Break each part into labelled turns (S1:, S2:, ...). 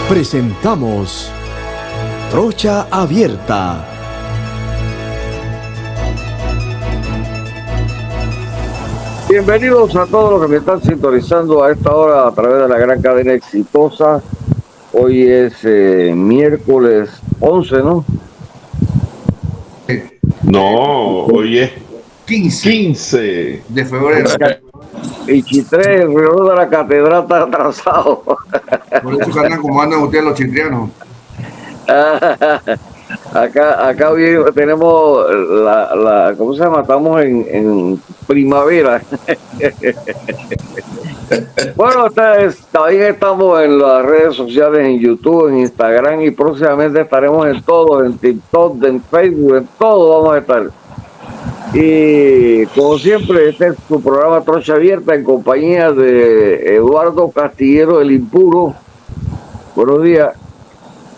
S1: Presentamos Trocha Abierta.
S2: Bienvenidos a todos los que me están sintonizando a esta hora a través de la gran cadena exitosa. Hoy es miércoles 11, ¿no?
S3: No, hoy es
S4: 15 de febrero.
S2: Y Chitré, el reloj de la catedral está atrasado.
S4: Por eso que andan como andan ustedes los chitrianos.
S2: Acá bien, tenemos ¿cómo se llama? Estamos en primavera. Bueno, también estamos en las redes sociales, en YouTube, en Instagram, y próximamente estaremos en todo, en TikTok, en Facebook, en todo vamos a estar. Y como siempre, este es tu programa Trocha Abierta en compañía de Eduardo Castillero, el Impuro. Buenos días.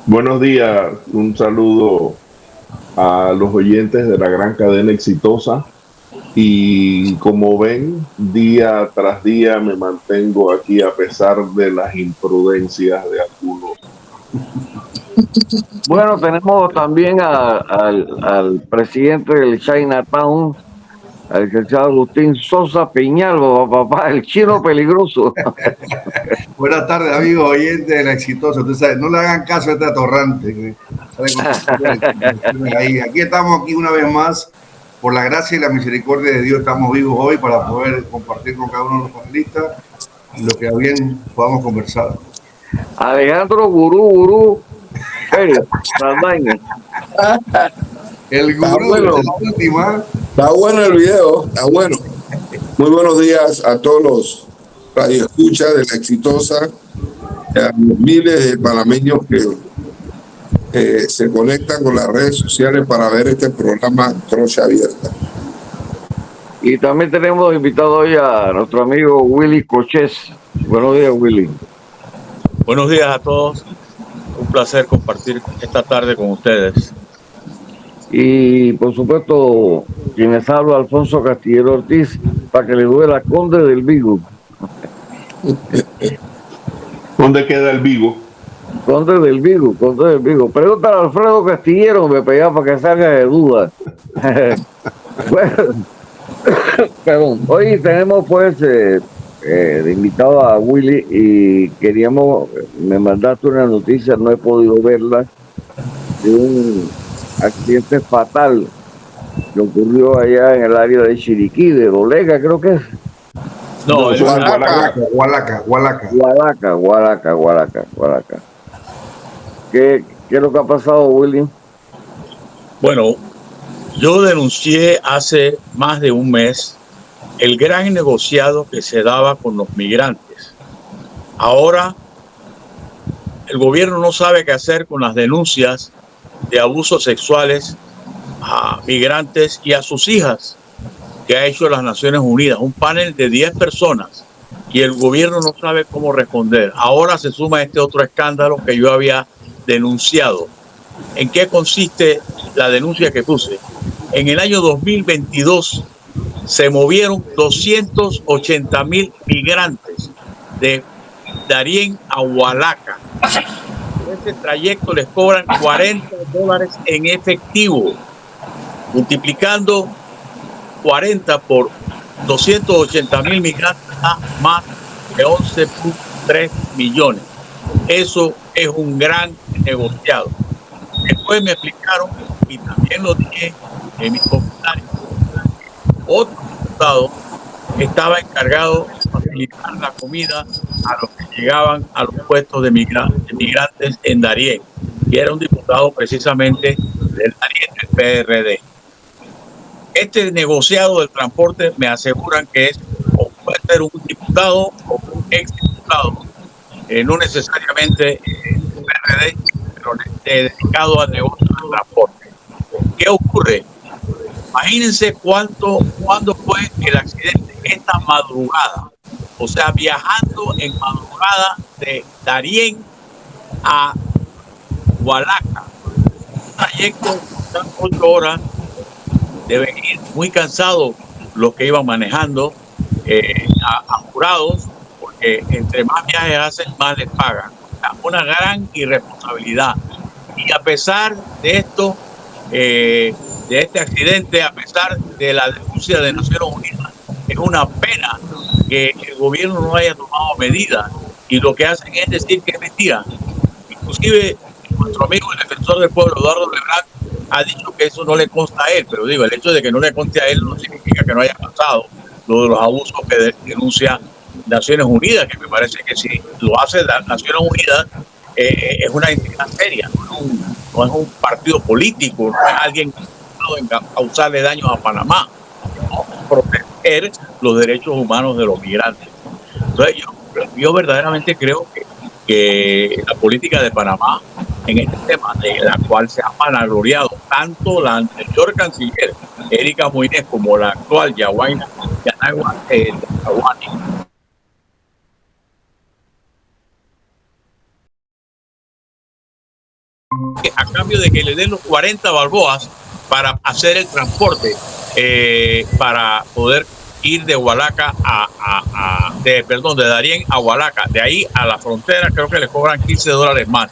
S3: Buenos días, un saludo a los oyentes de la gran cadena exitosa. Y como ven, día tras día me mantengo aquí a pesar de las imprudencias de algunos.
S2: Bueno, tenemos también al presidente del Chinatown, al licenciado Agustín Sosa Peñalba, papá, el chino peligroso.
S4: Buenas tardes, amigos oyentes de la exitosa. Ustedes saben, no le hagan caso a este atorrante. Aquí estamos una vez más. Por la gracia y la misericordia de Dios estamos vivos hoy para poder compartir con cada uno de los panelistas lo que bien podamos conversar.
S2: Alejandro Gurú,
S4: el gurú de la última.
S5: Está bueno el video, está bueno. Muy buenos días a todos los radioescuchas de la exitosa, a los miles de panameños que se conectan con las redes sociales para ver este programa Trocha Abierta.
S2: Y también tenemos invitado hoy a nuestro amigo Willy Cochés. Buenos días, Willy.
S6: Buenos días a todos. Un placer compartir esta tarde con ustedes.
S2: Y por supuesto, quienes habla Alfonso Castillero Ortiz, para que le duela Conde del Vigo.
S3: ¿Dónde queda el Vigo?
S2: Conde del Vigo. Pregúntale a Alfredo Castillero, me pegaba para que salga de duda. Bueno, perdón. Hoy tenemos pues de invitado a Willy y me mandaste una noticia, no he podido verla, de un accidente fatal que ocurrió allá en el área de Chiriquí, de Dolega, creo que es.
S6: No, es
S4: Hualaca.
S2: ¿Qué es lo que ha pasado, Willy?
S6: Bueno, yo denuncié hace más de un mes el gran negociado que se daba con los migrantes. Ahora el gobierno no sabe qué hacer con las denuncias de abusos sexuales a migrantes y a sus hijas que ha hecho las Naciones Unidas, un panel de 10 personas, y el gobierno no sabe cómo responder. Ahora se suma este otro escándalo que yo había denunciado. ¿En qué consiste la denuncia que puse? En el año 2022 se movieron 280,000 migrantes de Darién a Hualaca. Por este trayecto les cobran $40 en efectivo, multiplicando 40 por 280,000 migrantes a más de 11.3 millones. Eso es un gran negociado. Después me explicaron, y también lo dije en mis comentarios, otro diputado estaba encargado de facilitar la comida a los que llegaban a los puestos de migrantes en Darién, y era un diputado precisamente del Darién del PRD. Este negociado del transporte me aseguran que es o puede ser un diputado o un exdiputado, no necesariamente un PRD, pero dedicado al negocio del transporte. ¿Qué ocurre? Imagínense cuándo fue el accidente esta madrugada. O sea, viajando en madrugada de Darién a Hualaca. Un trayecto de 8 horas. Deben ir muy cansados los que iban manejando, apurados, porque entre más viajes hacen, más les pagan. una gran irresponsabilidad. Y a pesar de esto, de este accidente, a pesar de la denuncia de Naciones Unidas, es una pena que el gobierno no haya tomado medidas y lo que hacen es decir que es mentira. Inclusive nuestro amigo el defensor del pueblo, Eduardo Leblanc, ha dicho que eso no le consta a él, pero digo, el hecho de que no le conste a él no significa que no haya pasado lo de los abusos que denuncia Naciones Unidas, que me parece que si lo hace Naciones Unidas es una entidad seria, no es un partido político, no es alguien en causarle daños a Panamá, no, proteger los derechos humanos de los migrantes. Entonces yo verdaderamente creo que la política de Panamá en este tema, de la cual se ha vanagloriado tanto la anterior canciller Erika Moines como la actual Yaguaina Yaguani, a cambio de que le den los 40 balboas para hacer el transporte, para poder ir de Hualaca de Darién a Hualaca, de ahí a la frontera creo que le cobran $15 más.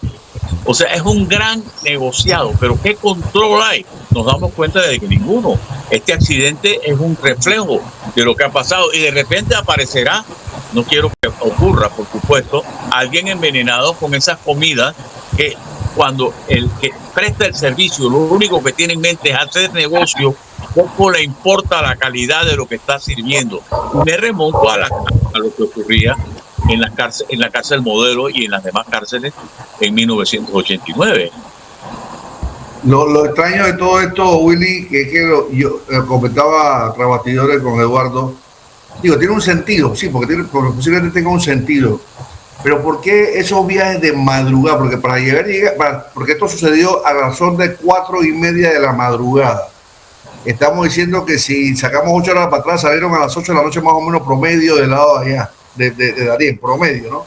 S6: O sea, es un gran negociado, pero ¿qué control hay? Nos damos cuenta de que ninguno. Este accidente es un reflejo de lo que ha pasado y de repente aparecerá, no quiero que ocurra, por supuesto, alguien envenenado con esas comidas que cuando el que presta el servicio lo único que tiene en mente es hacer negocio, poco le importa la calidad de lo que está sirviendo. Me remonto a lo que ocurría en la cárcel Modelo y en las demás cárceles en 1989.
S4: Lo extraño de todo esto, Willy, que es que yo comentaba tras bastidores con Eduardo, digo, tiene un sentido, sí, porque posiblemente tenga un sentido, pero ¿por qué esos viajes de madrugada? Porque porque esto sucedió a razón de 4:30 de la madrugada. Estamos diciendo que si sacamos 8 horas para atrás, salieron a las 8 de la noche más o menos promedio del lado de allá, de Darién, promedio, ¿no?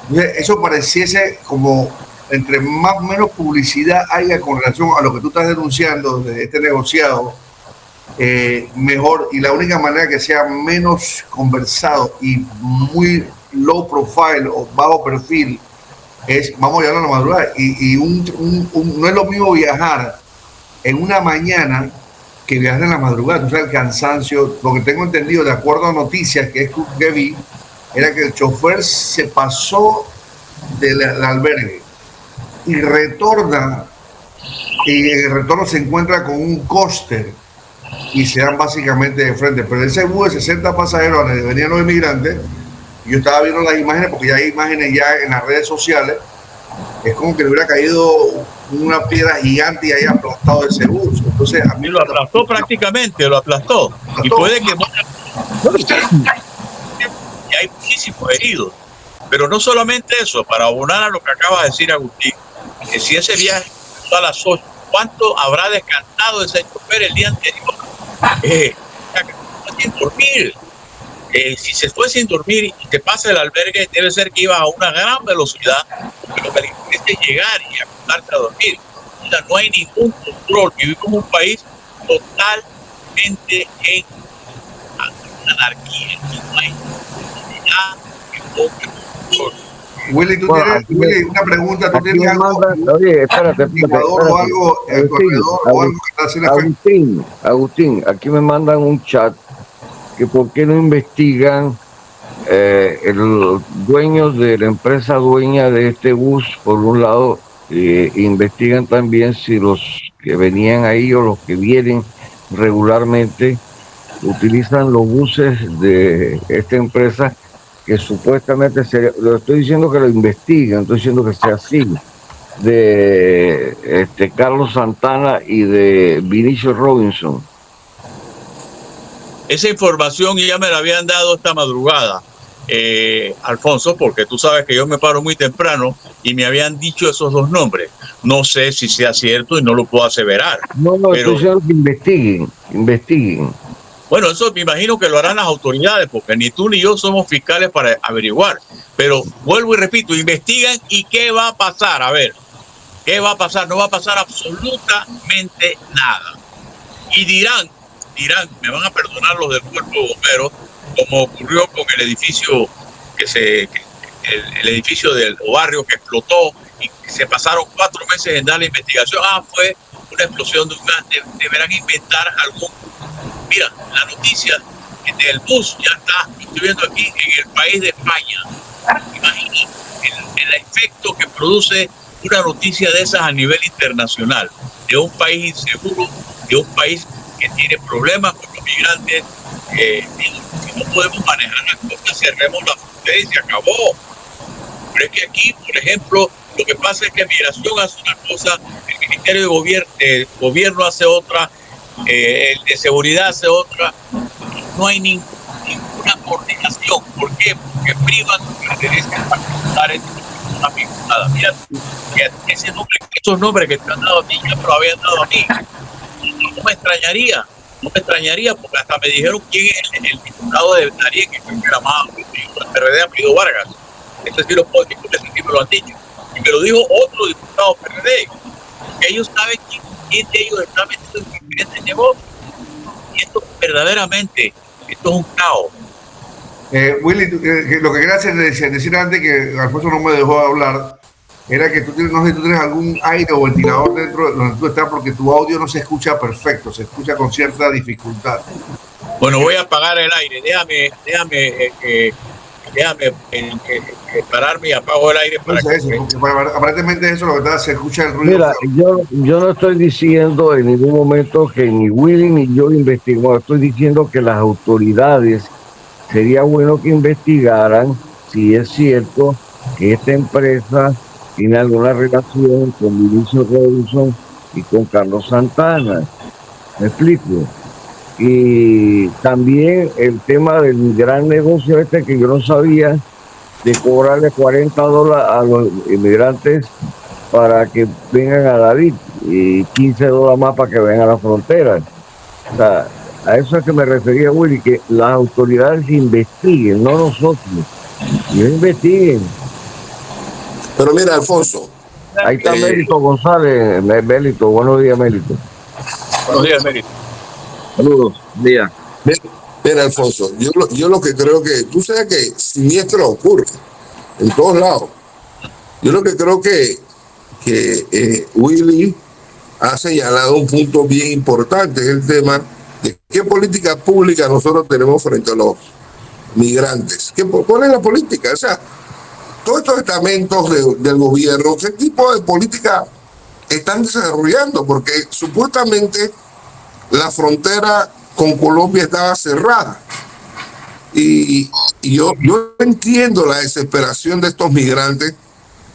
S4: Entonces, eso pareciese como entre más o menos publicidad haya con relación a lo que tú estás denunciando de este negociado, mejor, y la única manera que sea menos conversado y muy low profile o bajo perfil es, vamos a llegar a la madrugada, y no es lo mismo viajar en una mañana que viajar en la madrugada. O sea, el cansancio, lo que tengo entendido de acuerdo a noticias que vi, era que el chofer se pasó del albergue y retorna, y en el retorno se encuentra con un coaster y se dan básicamente de frente. Pero ese bus de 60 pasajeros donde venían los inmigrantes, yo estaba viendo las imágenes, porque ya hay imágenes ya en las redes sociales, es como que le hubiera caído una piedra gigante y haya aplastado ese bus. Entonces, a mí
S6: lo aplastó prácticamente, lo aplastó. Y puede que y hay muchísimos heridos. Pero no solamente eso, para abonar a lo que acaba de decir Agustín, que si ese viaje a las 8, ¿cuánto habrá descansado ese chofer el día anterior? Sin dormir. Si se fue sin dormir y te pasa el albergue, debe ser que iba a una gran velocidad, porque lo que le interesa es llegar y acostarse a dormir. O sea, no hay ningún control. Vivimos en un país totalmente en anarquía. No hay nada que control.
S4: Willy, tú tienes una pregunta, tú tienes algo,
S2: oye, espérate,
S4: o algo en tu alrededor, o algo que está haciendo efecto.
S2: Agustín, aquí me mandan un chat que por qué no investigan el dueño de la empresa dueña de este bus, por un lado, investigan también si los que venían ahí o los que vienen regularmente utilizan los buses de esta empresa, que supuestamente lo estoy diciendo que lo investiguen, estoy diciendo que sea así, de Carlos Santana y de Vinicio Robinson.
S6: Esa información ya me la habían dado esta madrugada, Alfonso, porque tú sabes que yo me paro muy temprano y me habían dicho esos dos nombres. No sé si sea cierto y no lo puedo aseverar.
S2: No, pero estoy diciendo que investiguen.
S6: Bueno, eso me imagino que lo harán las autoridades, porque ni tú ni yo somos fiscales para averiguar. Pero vuelvo y repito, investigan y ¿qué va a pasar? A ver, ¿qué va a pasar? No va a pasar absolutamente nada. Y dirán, me van a perdonar los del cuerpo de bomberos, como ocurrió con el edificio que el edificio del barrio que explotó y se pasaron 4 meses en dar la investigación. Fue una explosión de un gas. Deberán inventar algún. Mira, la noticia del bus ya está, estoy viendo aquí, en el país de España. Imagínate el efecto que produce una noticia de esas a nivel internacional, de un país inseguro, de un país que tiene problemas con los migrantes. Si no podemos manejar las cosas, cerremos la frontera y se acabó. Pero es que aquí, por ejemplo, lo que pasa es que Migración hace una cosa, el Ministerio de Gobierno hace otra, el de Seguridad hace otra. No hay ninguna coordinación. ¿Por qué? Porque privan los intereses particulares de las personas vinculadas. Mira, esos nombres que te han dado a ti ya me lo habían dado a mí. No me extrañaría porque hasta me dijeron quién es el diputado de Darien, que creo que era más el PRD, apellido Vargas. Ese sí lo puedo decir porque ese sí me lo han dicho. Y me lo dijo otro diputado PRD. Que ellos saben quién de ellos está metido en diferentes negocios. Y esto verdaderamente, esto es un caos.
S4: Willy, lo que quería decir antes, que Alfonso no me dejó hablar, era que no sé si tú tienes algún aire o ventilador dentro de donde tú estás, porque tu audio no se escucha perfecto, se escucha con cierta dificultad.
S6: Bueno, voy a apagar el aire. Déjame pararme y apago el aire para
S4: Entonces,
S6: que...
S4: porque aparentemente eso lo que está, se escucha el ruido.
S2: Mira, yo no estoy diciendo en ningún momento que ni Willy ni yo investiguemos. Estoy diciendo que las autoridades sería bueno que investigaran si es cierto que esta empresa tiene alguna relación con Vinicio Robinson y con Carlos Santana. ¿Me explico? Y también el tema del gran negocio que yo no sabía, de cobrarle $40 a los inmigrantes para que vengan a David y $15 más para que vengan a la frontera. O sea, a eso es que me refería, Willy, que las autoridades investiguen, no nosotros. Ellos investiguen.
S5: Pero mira, Alfonso.
S2: Ahí está Mélito González. Mélito, buenos días, Mélito.
S6: Buenos días, Mélito.
S2: Saludos, días.
S5: Mira, Alfonso, yo lo que creo que, tú sabes que siniestro ocurre en todos lados. Yo lo que creo que Willy ha señalado un punto bien importante, es el tema de qué política pública nosotros tenemos frente a los migrantes. ¿Cuál es la política? O sea, todos estos estamentos del gobierno, ¿qué tipo de política están desarrollando? Porque supuestamente la frontera con Colombia estaba cerrada. Y yo entiendo la desesperación de estos migrantes,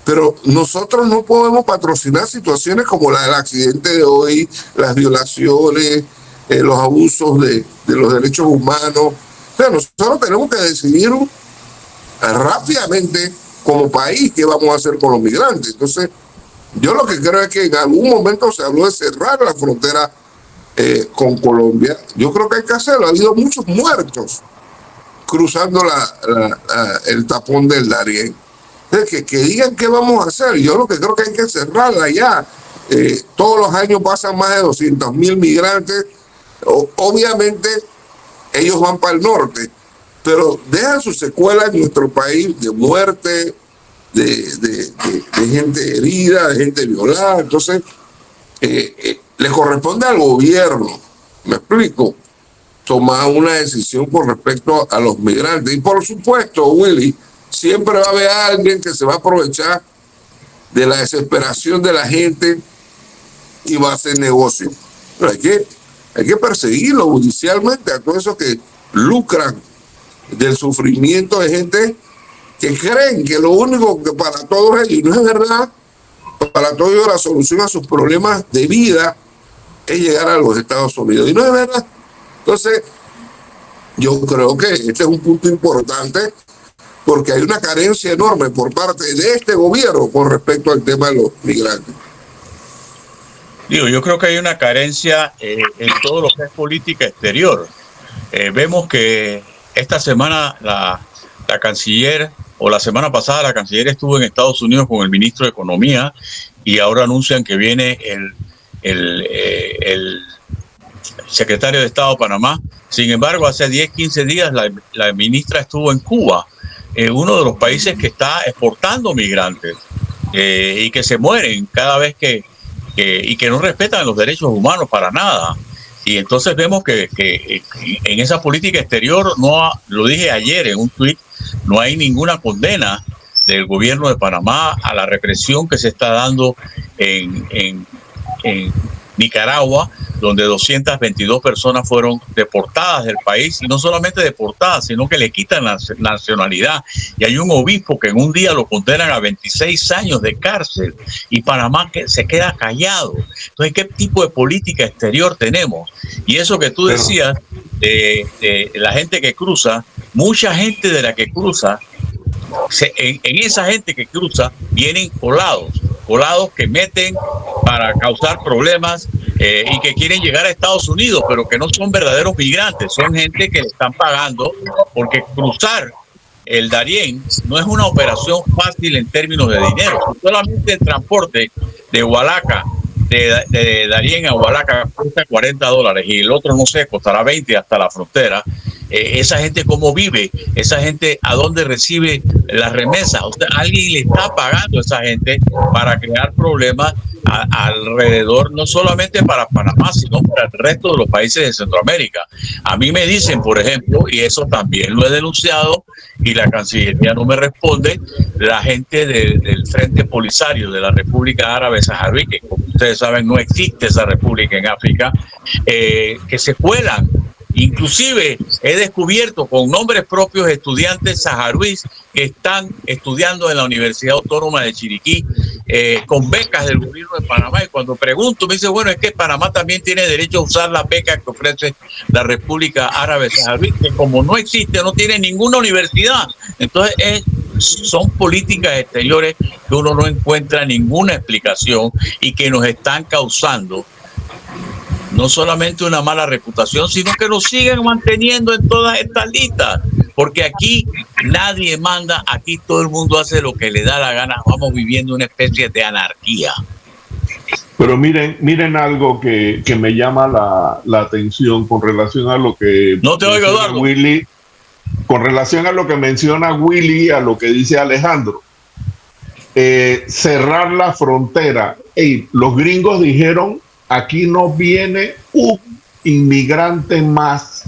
S5: pero nosotros no podemos patrocinar situaciones como la del accidente de hoy, las violaciones, los abusos de los derechos humanos. O sea, nosotros tenemos que decidir rápidamente como país qué vamos a hacer con los migrantes. Entonces, yo lo que creo es que en algún momento se habló de cerrar la frontera con Colombia. Yo creo que hay que hacerlo. Ha habido muchos muertos cruzando el tapón del Darién. Que digan qué vamos a hacer. Yo lo que creo que hay que cerrarla ya. Todos los años pasan más de 200.000 migrantes. Obviamente ellos van para el norte, pero dejan sus secuelas en nuestro país de muerte, de gente herida, de gente violada. Entonces, le corresponde al gobierno, me explico, tomar una decisión con respecto a los migrantes. Y por supuesto, Willy, siempre va a haber alguien que se va a aprovechar de la desesperación de la gente y va a hacer negocio. Pero hay que perseguirlo judicialmente a todos esos que lucran del sufrimiento de gente que creen que lo único que para todos ellos, y no es verdad, para todos ellos la solución a sus problemas de vida es llegar a los Estados Unidos. Y no es verdad. Entonces, yo creo que este es un punto importante porque hay una carencia enorme por parte de este gobierno con respecto al tema de los migrantes.
S6: Yo creo que hay una carencia en todo lo que es política exterior. Vemos que esta semana la canciller, o la semana pasada la canciller estuvo en Estados Unidos con el ministro de Economía y ahora anuncian que viene el secretario de Estado de Panamá. Sin embargo, hace 10, 15 días la ministra estuvo en Cuba uno de los países que está exportando migrantes y que se mueren cada vez y que no respetan los derechos humanos para nada. Y entonces vemos que en esa política exterior, lo dije ayer en un tuit, no hay ninguna condena del gobierno de Panamá a la represión que se está dando en Nicaragua, donde 222 personas fueron deportadas del país, y no solamente deportadas, sino que le quitan la nacionalidad. Y hay un obispo que en un día lo condenan a 26 años de cárcel, y Panamá se queda callado. Entonces, ¿qué tipo de política exterior tenemos? Y eso que tú decías, de la gente que cruza, mucha gente de la que cruza, en esa gente que cruza vienen colados que meten para causar problemas y que quieren llegar a Estados Unidos, pero que no son verdaderos migrantes, son gente que le están pagando, porque cruzar el Darién no es una operación fácil en términos de dinero. Solamente el transporte de Hualaca, de Darién a Hualaca, cuesta $40 y el otro, no sé, costará 20 hasta la frontera. Esa gente cómo vive, esa gente a dónde recibe las remesas. O sea, alguien le está pagando a esa gente para crear problemas alrededor, no solamente para Panamá, sino para el resto de los países de Centroamérica. A mí me dicen, por ejemplo, y eso también lo he denunciado y la Cancillería no me responde, la gente del Frente Polisario de la República Árabe Saharaui, que como ustedes saben no existe esa república en África, que se cuelan. Inclusive he descubierto con nombres propios estudiantes saharauis que están estudiando en la Universidad Autónoma de Chiriquí con becas del gobierno de Panamá. Y cuando pregunto, me dice, bueno, es que Panamá también tiene derecho a usar las becas que ofrece la República Árabe Saharaui, que como no existe, no tiene ninguna universidad. Entonces son políticas exteriores que uno no encuentra ninguna explicación y que nos están causando no solamente una mala reputación, sino que nos siguen manteniendo en todas estas listas, porque aquí nadie manda, aquí todo el mundo hace lo que le da la gana. Vamos viviendo una especie de anarquía.
S3: Pero miren algo que me llama la atención con relación a lo que
S6: no te oigo, Eduardo.
S3: Willy, con relación a lo que menciona Willy, a lo que dice Alejandro. Cerrar la frontera. Los gringos dijeron, aquí no viene un inmigrante más.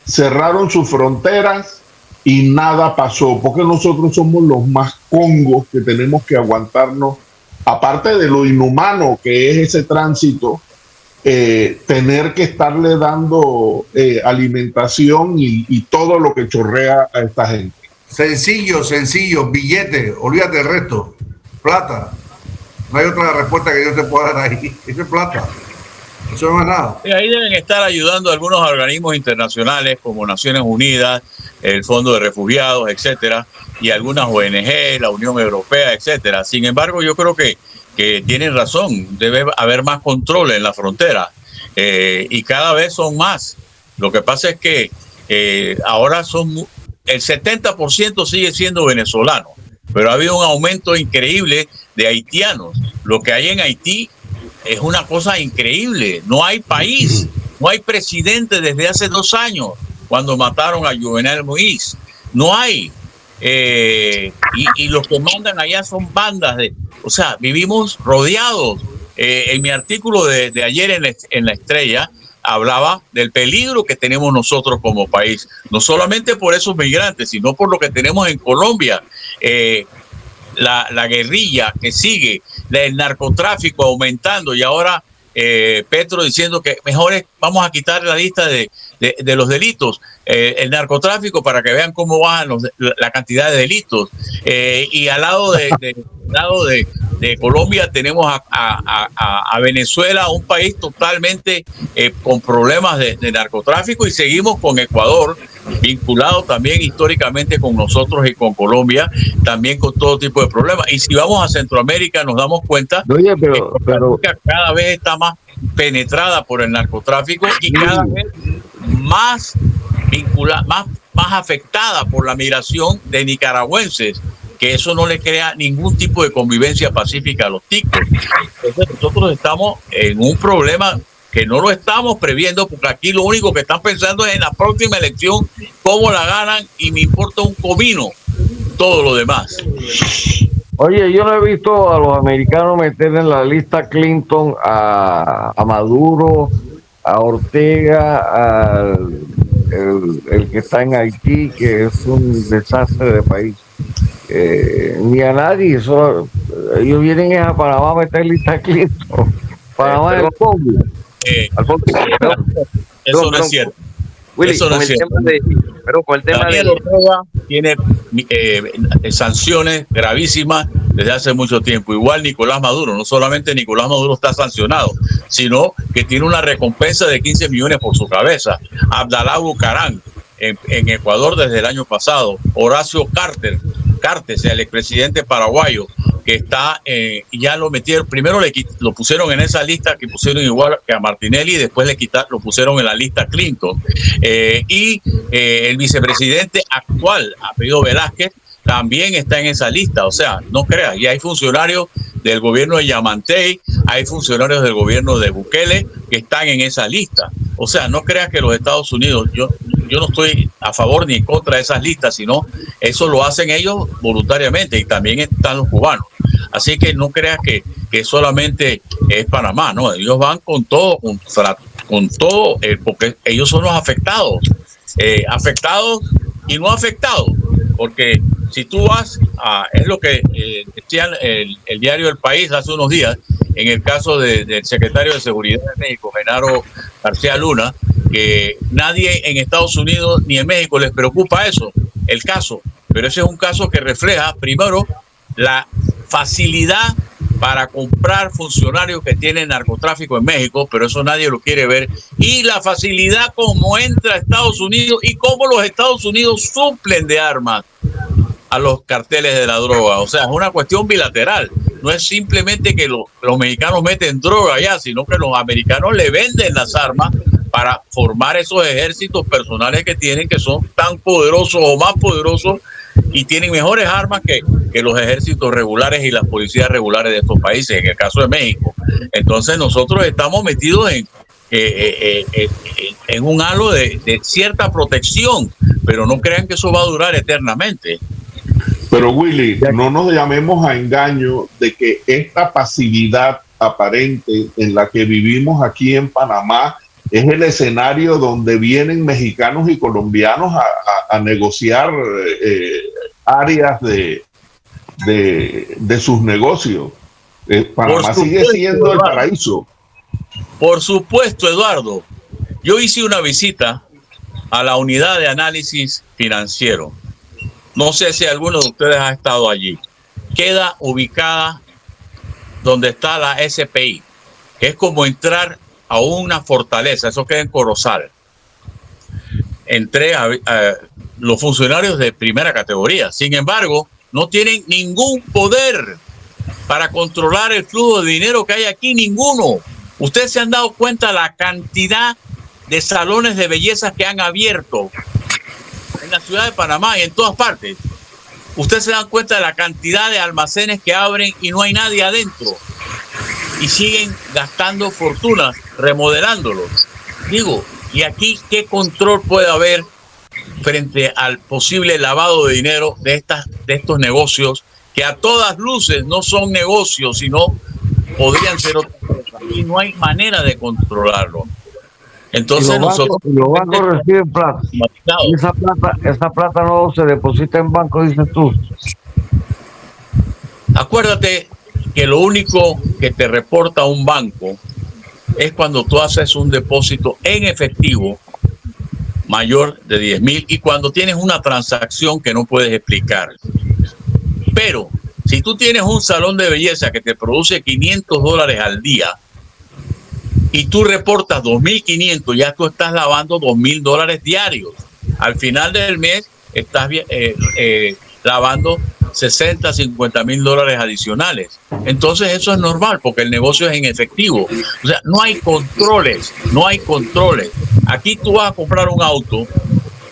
S3: Cerraron sus fronteras y nada pasó, porque nosotros somos los más congos que tenemos que aguantarnos, aparte de lo inhumano que es ese tránsito, tener que estarle dando alimentación y todo lo que chorrea a esta gente.
S4: Sencillo, billete, olvídate del resto, plata. No hay otra respuesta que yo te pueda dar ahí. Eso es plata. Eso no es nada.
S6: Ahí deben estar ayudando algunos organismos internacionales como Naciones Unidas, el Fondo de Refugiados, etcétera, y algunas ONG, la Unión Europea, etcétera. Sin embargo, yo creo que tienen razón. Debe haber más control en la frontera y cada vez son más. Lo que pasa es que ahora el 70% sigue siendo venezolano, pero ha habido un aumento increíble de haitianos. Lo que hay en Haití es una cosa increíble. No hay país, no hay presidente desde hace 2 años, cuando mataron a Jovenel Moïse. No hay. Y los que mandan allá son bandas o sea, vivimos rodeados. En mi artículo de ayer en La Estrella, hablaba del peligro que tenemos nosotros como país, no solamente por esos migrantes, sino por lo que tenemos en Colombia. La guerrilla que sigue, el narcotráfico aumentando, y ahora Petro diciendo que mejor vamos a quitar la lista de los delitos, el narcotráfico, para que vean cómo bajan la cantidad de delitos. Y al lado de Colombia tenemos a Venezuela, un país totalmente con problemas de narcotráfico, y seguimos con Ecuador, vinculado también históricamente con nosotros y con Colombia, también con todo tipo de problemas. Y si vamos a Centroamérica nos damos cuenta que cada vez está más penetrada por el narcotráfico y cada vez más vinculada, más afectada por la migración de nicaragüenses, que eso no le crea ningún tipo de convivencia pacífica a los ticos. Entonces nosotros estamos en un problema que no lo estamos previendo, porque aquí lo único que están pensando es en la próxima elección, cómo la ganan, y me importa un comino todo lo demás.
S2: Oye, yo no he visto a los americanos meter en la lista Clinton a Maduro, a Ortega, el que está en Haití, que es un desastre de país. Ni a nadie. Ellos vienen a Panamá a meter lista Clinton. Panamá es el Congo.
S7: Alfonso,
S6: Eso no es cierto.
S7: Willy,
S6: Eso no
S7: con
S6: es
S7: el
S6: cierto.
S7: tema de, pero con el tema
S6: Daniel
S7: de,
S6: Ortega tiene sanciones gravísimas desde hace mucho tiempo. Igual Nicolás Maduro. No solamente Nicolás Maduro está sancionado, sino que tiene una recompensa de 15 millones por su cabeza. Abdalá Bucaram en Ecuador desde el año pasado. Horacio Cartes, el expresidente paraguayo, que está, ya lo metieron, primero lo pusieron en esa lista que pusieron igual que a Martinelli, y después lo pusieron en la lista Clinton. Y el vicepresidente actual, apellido Velázquez, también está en esa lista. O sea, no creas, y hay funcionarios del gobierno de Yamatei, hay funcionarios del gobierno de Bukele que están en esa lista. O sea, no creas que los Estados Unidos, yo no estoy a favor ni en contra de esas listas, sino eso lo hacen ellos voluntariamente, y también están los cubanos. Así que no creas que solamente es Panamá, no, ellos van con todo, con todo, porque ellos son los afectados, afectados y no afectados, porque si tú vas es lo que decía el diario El País hace unos días, en el caso del secretario de Seguridad de México, Genaro García Luna, que nadie en Estados Unidos ni en México les preocupa eso, el caso, pero ese es un caso que refleja primero la facilidad para comprar funcionarios que tienen narcotráfico en México, pero eso nadie lo quiere ver, y la facilidad como entra a Estados Unidos y cómo los Estados Unidos suplen de armas a los carteles de la droga. O sea, es una cuestión bilateral. No es simplemente que los mexicanos meten droga allá, sino que los americanos le venden las armas para formar esos ejércitos personales que tienen, que son tan poderosos o más poderosos y tienen mejores armas que los ejércitos regulares y las policías regulares de estos países, en el caso de México. Entonces nosotros estamos metidos en un halo de cierta protección, pero no crean que eso va a durar eternamente.
S3: Pero Willy, no nos llamemos a engaño de que esta pasividad aparente en la que vivimos aquí en Panamá es el escenario donde vienen mexicanos y colombianos a negociar áreas de sus negocios. Panamá sigue siendo el paraíso.
S6: Por supuesto, Eduardo. Yo hice una visita a la unidad de análisis financiero. No sé si alguno de ustedes ha estado allí. Queda ubicada donde está la SPI, que es como entrar a una fortaleza. Eso queda en Corozal. Entré a los funcionarios de primera categoría. Sin embargo, no tienen ningún poder para controlar el flujo de dinero que hay aquí, ninguno. Ustedes se han dado cuenta la cantidad de salones de belleza que han abierto en la ciudad de Panamá y en todas partes. Ustedes se dan cuenta de la cantidad de almacenes que abren y no hay nadie adentro. Y siguen gastando fortunas remodelándolos. Digo, ¿y aquí qué control puede haber frente al posible lavado de dinero de estos negocios que a todas luces no son negocios, sino podrían ser otras cosas? Y no hay manera de controlarlo. Entonces nosotros...
S2: Los bancos reciben plata. Y esa plata no se deposita en banco, dices tú.
S6: Acuérdate que lo único que te reporta un banco es cuando tú haces un depósito en efectivo mayor de 10,000 y cuando tienes una transacción que no puedes explicar. Pero si tú tienes un salón de belleza que te produce $500 al día y tú reportas 2,500, ya tú estás lavando $2,000 diarios. Al final del mes estás lavando 60, 50 mil dólares adicionales. Entonces eso es normal porque el negocio es en efectivo. O sea, no hay controles. Aquí tú vas a comprar un auto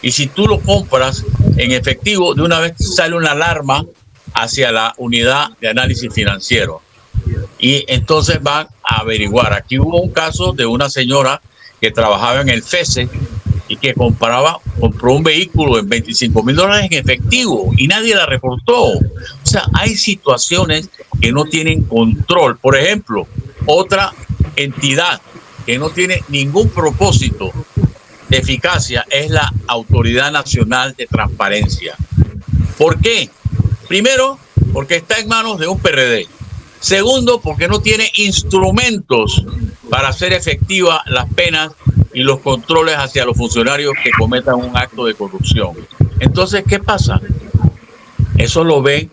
S6: y si tú lo compras en efectivo, de una vez sale una alarma hacia la unidad de análisis financiero. Y entonces van a averiguar. Aquí hubo un caso de una señora que trabajaba en el FESE y que compró un vehículo en $25,000 en efectivo y nadie la reportó. O sea, hay situaciones que no tienen control. Por ejemplo, otra entidad que no tiene ningún propósito de eficacia es la Autoridad Nacional de Transparencia. ¿Por qué? Primero, porque está en manos de un PRD. Segundo, porque no tiene instrumentos para hacer efectivas las penas y los controles hacia los funcionarios que cometan un acto de corrupción. Entonces, ¿qué pasa? Eso lo ven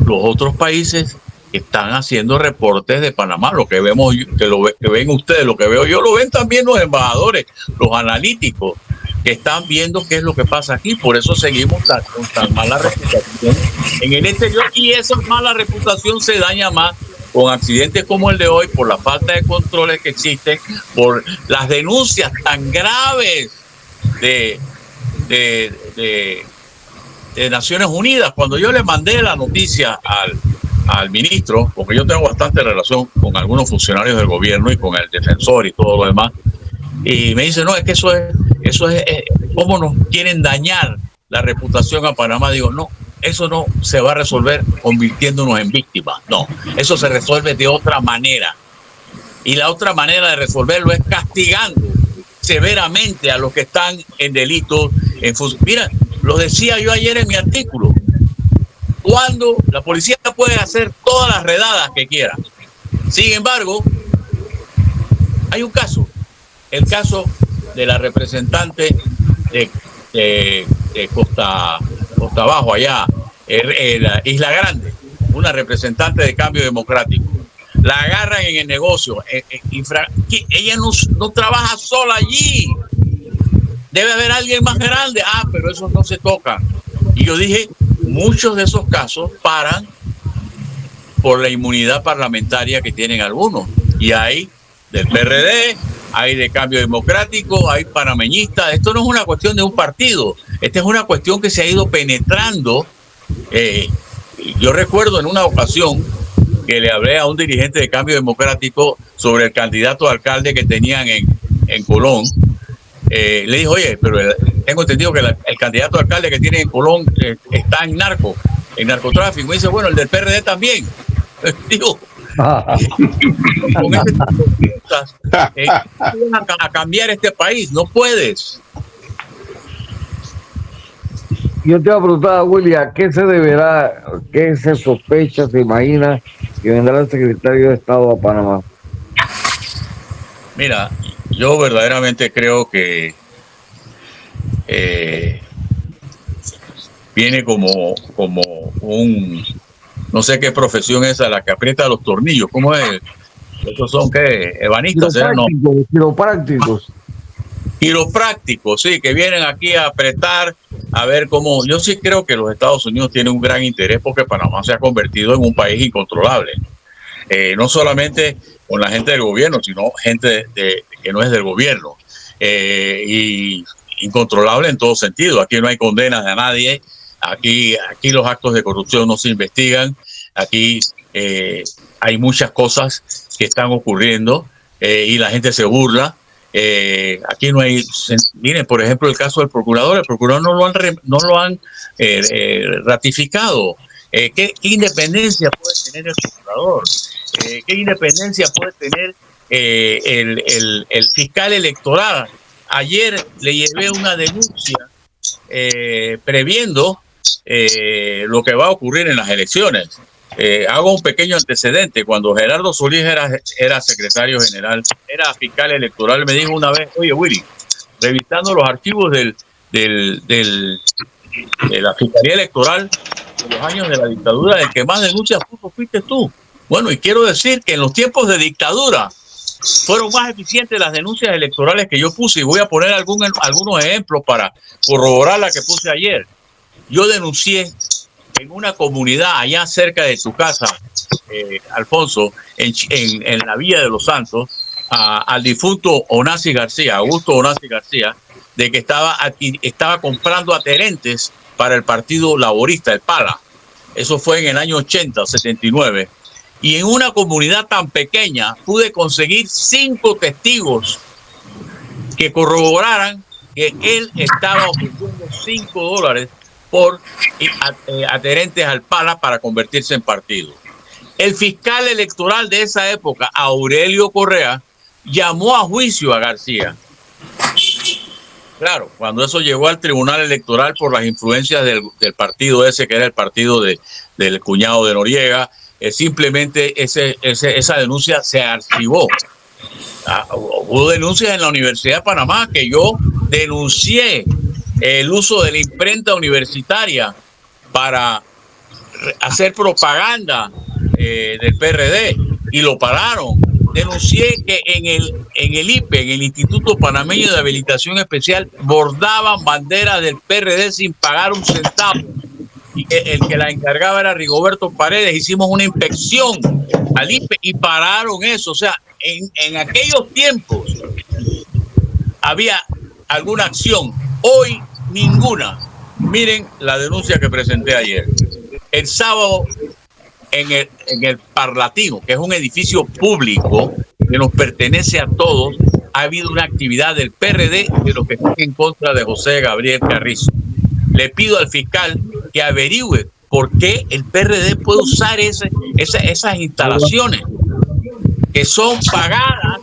S6: los otros países que están haciendo reportes de Panamá. Lo que vemos, que ven ustedes, lo que veo yo, lo ven también los embajadores, los analíticos, que están viendo qué es lo que pasa aquí. Por eso seguimos con tan mala reputación en el exterior, y esa mala reputación se daña más con accidentes como el de hoy, por la falta de controles que existen, por las denuncias tan graves de Naciones Unidas. Cuando yo le mandé la noticia al ministro, porque yo tengo bastante relación con algunos funcionarios del gobierno y con el defensor y todo lo demás, y me dice, no, es que eso es cómo nos quieren dañar la reputación a Panamá. Digo, no, eso no se va a resolver convirtiéndonos en víctimas. No, eso se resuelve de otra manera. Y la otra manera de resolverlo es castigando severamente a los que están en delitos. Mira, lo decía yo ayer en mi artículo. Cuando la policía puede hacer todas las redadas que quiera. Sin embargo, hay un caso. El caso de la representante de Costa Bajo, allá, la Isla Grande, una representante de Cambio Democrático. La agarran en el negocio. Ella no trabaja sola allí. Debe haber alguien más grande. Pero esos no se tocan. Y yo dije, muchos de esos casos paran por la inmunidad parlamentaria que tienen algunos. Y hay del PRD, hay de Cambio Democrático, hay panameñistas. Esto no es una cuestión de un partido. Esta es una cuestión que se ha ido penetrando. Yo recuerdo en una ocasión que le hablé a un dirigente de Cambio Democrático sobre el candidato a alcalde que tenían en Colón. Le dije, oye, pero tengo entendido que el candidato a alcalde que tiene en Colón está en narcotráfico. Me dice, bueno, el del PRD también. Digo, con este tipo de cosas, a cambiar este país, no puedes.
S2: Yo te voy a preguntar a Willy, ¿a qué se deberá, qué se sospecha, se imagina que vendrá el secretario de Estado a Panamá?
S6: Mira, yo verdaderamente creo que viene como un, no sé qué profesión es a la que aprieta los tornillos. ¿Cómo es? ¿Esos son qué? ¿Ebanistas? Quiroprácticos, sí, que vienen aquí a apretar, a ver cómo. Yo sí creo que los Estados Unidos tienen un gran interés porque Panamá se ha convertido en un país incontrolable. No solamente con la gente del gobierno, sino gente que no es del gobierno. Y incontrolable en todo sentido. Aquí no hay condenas a nadie. Aquí los actos de corrupción no se investigan. Aquí hay muchas cosas que están ocurriendo y la gente se burla. Aquí no hay. Miren, por ejemplo, el caso del procurador. El procurador no lo han ratificado. ¿Qué independencia puede tener el procurador? ¿Qué independencia puede tener el fiscal electoral? Ayer le llevé una denuncia previendo lo que va a ocurrir en las elecciones. Hago un pequeño antecedente. Cuando Gerardo Solís era secretario general, era fiscal electoral, me dijo una vez, oye Willy, revisando los archivos de la Fiscalía Electoral de los años de la dictadura, el que más denuncias fuiste tú. Bueno, y quiero decir que en los tiempos de dictadura fueron más eficientes las denuncias electorales que yo puse, y voy a poner algunos ejemplos para corroborar la que puse ayer. Yo denuncié en una comunidad allá cerca de tu casa, Alfonso, en la Villa de los Santos, al difunto Onassis García, Augusto Onassis García, de que estaba comprando adherentes para el Partido Laborista, el PALA. Eso fue en el año 80, 79. Y en una comunidad tan pequeña pude conseguir 5 testigos que corroboraran que él estaba ofreciendo $5 por adherentes al PALA para convertirse en partido. El fiscal electoral de esa época, Aurelio Correa, llamó a juicio a García. Claro, cuando eso llegó al Tribunal Electoral por las influencias del partido ese, que era el partido del cuñado de Noriega, simplemente esa denuncia se archivó. Hubo denuncias en la Universidad de Panamá que yo denuncié el uso de la imprenta universitaria para hacer propaganda del PRD y lo pararon. Denuncié que en el IPE, en el Instituto Panameño de Habilitación Especial, bordaban banderas del PRD sin pagar un centavo. Y que el que la encargaba era Rigoberto Paredes. Hicimos una inspección al IPE y pararon eso. O sea, en aquellos tiempos había alguna acción. Hoy ninguna. Miren la denuncia que presenté ayer. El sábado en el Parlatino, que es un edificio público que nos pertenece a todos, ha habido una actividad del PRD de los que están en contra de José Gabriel Carrizo. Le pido al fiscal que averigüe por qué el PRD puede usar esas instalaciones que son pagadas